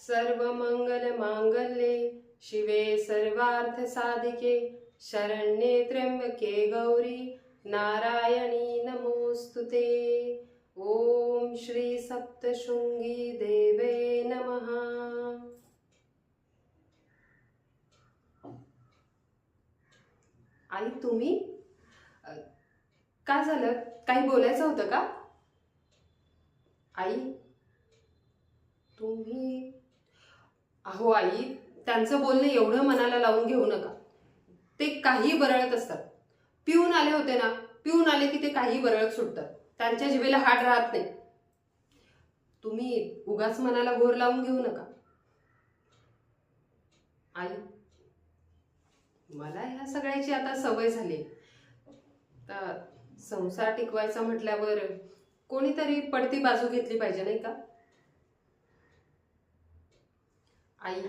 सर्वमंगलमांगल्ये शिवे सर्वार्थसाधिके शरण्ये त्र्यंबके गौरी नारायणी नमोस्तुते। ओम श्री सप्तशृंगी देवे नमः। आई तुम्ही काय झालं? काही बोलायचं होतं का? आई तुम्ही अहो आई, त्यांचं बोलणं एवढं मनाला लावून घेऊ नका. ते काही बरळत असतात. पिऊन आले होते ना, पिऊन आले की ते काही बरळत सुटतात. त्यांच्या जिभेला हाड राहत नाही. तुम्ही उगाच मनाला घोर लावून घेऊ नका. आई मला ह्या सगळ्याची आता सवय झाली. आता संसार टिकवायचा म्हटल्यावर कोणीतरी पडती बाजू घेतली पाहिजे नाही का? आई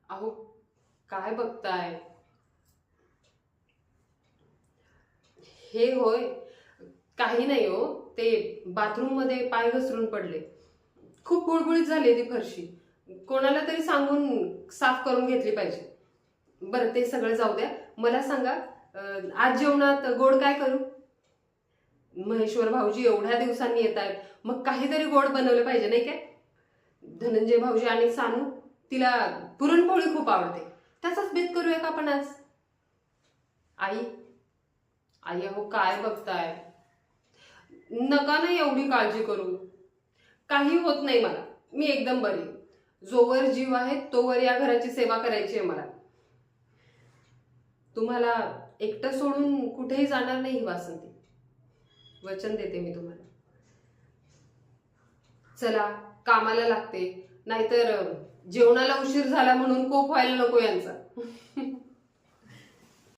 अहो काय बघताय? हे होय, काही नाही हो, ते बाथरूम मध्ये पाय घसरून पडले. खूप बुळबुळीत झाली ती फरशी. कोणाला तरी सांगून साफ करून घेतली पाहिजे. बरं ते सगळं जाऊ द्या. मला सांगा, आज जेवणात गोड काय करू? महेश्वर भाऊजी एवढ्या दिवसांनी येत आहेत, मग काहीतरी गोड बनवलं पाहिजे नाही काय? धनंजय भाऊजी आणि सानू, तिला पुरणपोळी खूप आवडते. त्याचाच बेत करूया का आपण आज? आई आई अहो काय बघताय? नका ना एवढी काळजी करू. काही होत नाही मला. मी एकदम बरी. जोवर जीव आहे तोवर या घराची सेवा करायची आहे मला. तुम्हाला एकटं सोडून कुठेही जाणार नाही ही वासंती. वचन देते मी तुम्हाला. चला कामाला लागते, नाहीतर जेवणाला उशीर झाला म्हणून कोप व्हायला नको यांचा.